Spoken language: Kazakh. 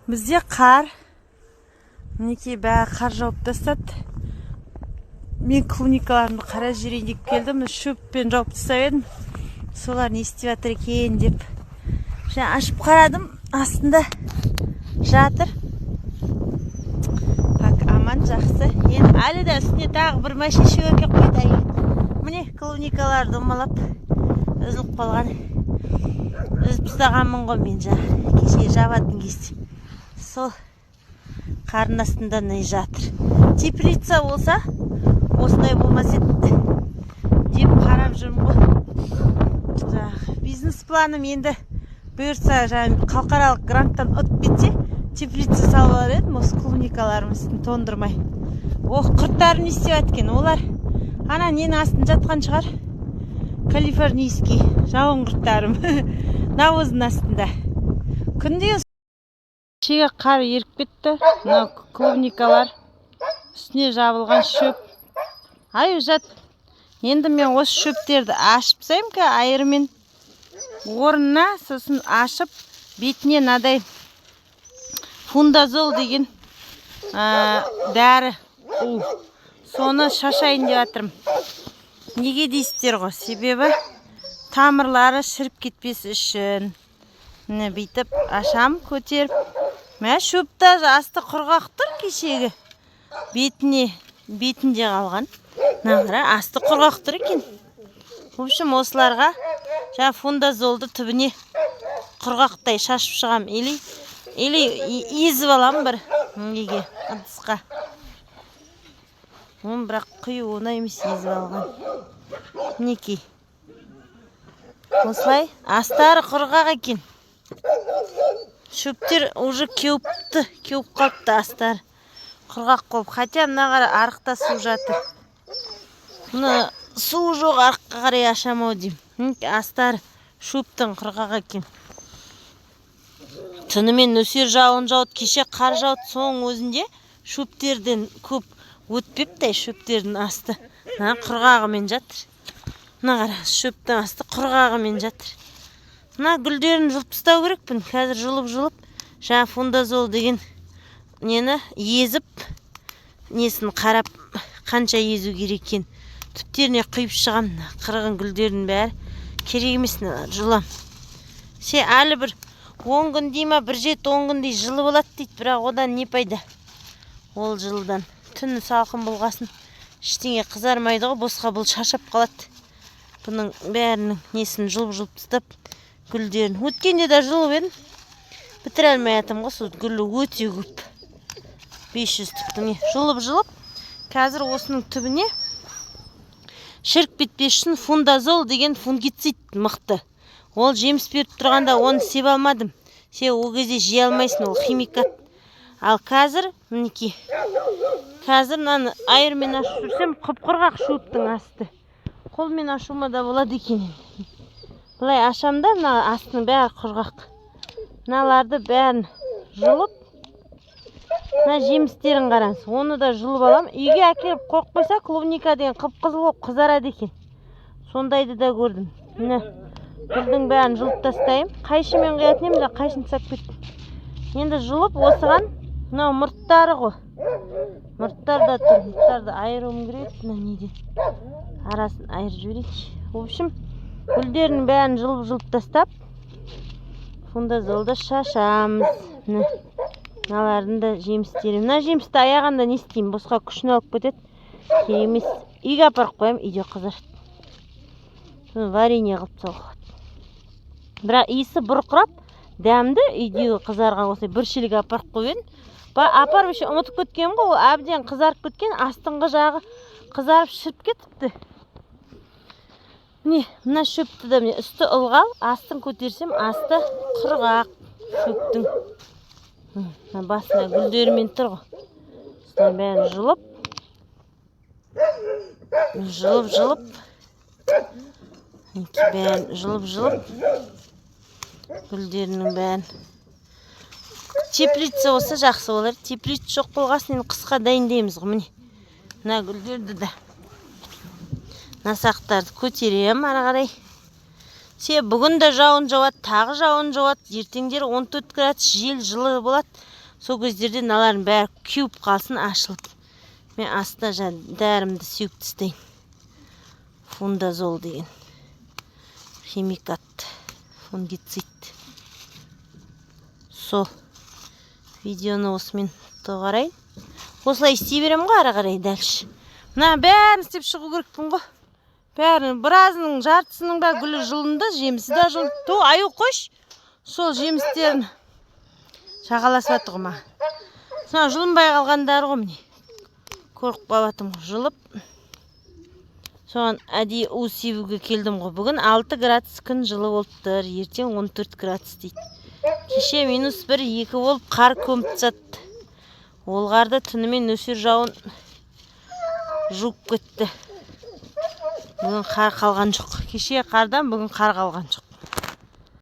Бізде қар. Мінекей бәрі қар жауып тастады. Мен клубникаларымды қарап жүрейін деп келдім. Шөппен жауып тастап едім. Солар не істеп жатыр екен деп. Жаңа ашып қарадым. Астында жатыр. Так, аман, жақсы. Енді әлі де үстіне тағы бір машина шөгерге қойды. Міне клубникалар домалап үзіліп қалған. Үзіп тастағанмын ғой мен жаңа. Кеше жабатын кезде. Сол қардың астында не жатыр. Теплица болса, осындай болмас еді деп қарап жүрмін ғой. Бизнес планым енді бұйырса халықаралық гранттан ұтып кетсе, теплица салып алар едім осы клубникаларымыздың тондырмай. Құрттарым не істеп жатқан? Олар ана ненің астында жатқан шығар. Калифорнийский жауын құрттарым. Навоздың астында. Күнде шеге қар еріп кетті. Мына клубникалар үстіне жабылған шөп. Ай, жат. Енді мен осы шөптерді ашып тастаймын ка айырмен орнына, сосын ашып бетіне надай фундазол деген дәрі. Соны шашайын деп жатырмын. Неге дейсіздер ғой? Себебі тамырлары шіріп кетпес үшін. Міне бүйтіп ашам, көтеріп. Мә шөпті асты құрғақ тұр кешегі. Бетінде қалған. Нағыра асты құрғақ тұр екен. В общем, осыларға жаңа фундазолды түбіне құрғақтай шашып шығам. Или езіп алам бір неге ыдысқа. Оны бірақ құю оңай емес, езіп алған. Мінекей. Осылай астары құрғақ екен. Шөптер уже кеуіп қалыпты астары. Құрғақ болып. Хотя мынағара арықта су жатыр. Мұны су жоқ арыққа қарай ашамау дейм. Астары шөптің құрғақ екен. Түнімен нөсер жауын жауды, кеше қар жауды, соң өзінде шөптерден көп өтпепті, шөптердің асты. Құрғағымен жатыр. Мына қара, шөптің асты құрғағымен жатыр. Мына гүлдерін жұлып тастау керекпін. Қазір жұлып, жаңа фундазол деген нені езіп, несін қарап, қанша езу керек екен. Түптеріне құйып шығам. Қырғын гүлдердің бәрі керек емес, жұлам. Әлі бір 10 күн дейма, бір жет 10 күндей жылы болады дейді, бірақ одан не пайда? Ол жылдан түні салқын болғасын, ештеңе қызармайды ғой, босқа бұл шашап қалады. Бұның бәрінің несін жұлып тастап, гүлдерін. Өткенде де жұлып едім. Бітіре алмай атым ғой, сол гүлі өте көп. 500 түптің. Жұлып, қазір осының түбіне шіріп кетпес үшін фундазол деген фунгицид мықты. Ол жеміс беріп тұрғанда оны сеп алмадым. Ол кезде жей алмайсың, ол химикат. Ал қазір, мінекей, қазір мынаны айырмен ашып жүрсем, құп-құрғақ шөптің асты. Қолмен ашуыма да болады екен. Бұлай ашамда, мына астының бәрі құрғақ. Мыналарды бәрін жұлып, мына жемістерін қараңыз. Оны да жұлып алам. Үйге әкеліп қойып қойса, клубника деген қып-қызыл болып қызарады екен. Сондайды да көрдім. Міне, гүлдің бәрін жұлып тастайым. Қайшымен құятын едім, қайшын тастап кеттім. Енді жұлып, осыған мынау мұрттары ғой. Мұрттар да тұр. Мұрттарды айыруым керек. Мына неден арасын айырып жіберейінші. В общем, гүлдерінің бәрін жұлып тастап, фундазолды шашамыз. Мыналардың да жемістері. Мына жемісті аяғанда не істеймін? Босқа күшін алып кетеді. Керек емес. Үйге апарып қоям, үйде қызарады. Варенье қылып салғылады. Бірақ иісі бұрқырап, дәмді үйдегі қызарған осылай бір шелек апарып қойын. Апарып еще ұмытып кеткен ғой, ол әбден қызарып кеткен, астыңғы жағы қызарып шіріп кетіпті. Мына шөпті де үсті ылғал, астын көтерсем, асты құрғақ шөптің. Басына гүлдерімен тұр ғой. Осылай бәрін жұлып, бәрін жұлып, гүлдерінің бәрін. Теплица болса жақсы болар. Теплица жоқ болғасын, қысқа дайындаймыз ғой. Міне, мына гүлдерді де насақтарды көтерем ары қарай. Бүгін де жауын жауады, тағы жауын жауады. Ертеңдері 14 градус жел жылы болады. Сол кездерде мыналардың бәрі кеуіп қалсын, ашылып. Мен астына дәрімді сеуіп тастайын. Фундазол деген химикат, фунгицид. Сол видеоны осымен доғарайын. Осылай істей берем ғой ары қарай дәлші. Мына бәрін істеп шығу керекпін ғой. Бәрін, біразының жартысының бәрі гүлі жылынды, жемісі де жылынды. Аю қош, сол жемістерін жағаласып жатыр ғой маған. Соны жылынбай қалғандары ғой міне. Көріп қалатым жылып. Соған әдейі у себуге келдім ғой. Бүгін 6 градус күн жылы болып тұр. Ертең 14 градус дейді. Кеше -1-2 болып қар көміп жатты. Ол қарды түнімен нөсер жауын жуып кетті. Бүгін қар қалған жоқ. Кеше қардан бүгін қар қалған жоқ.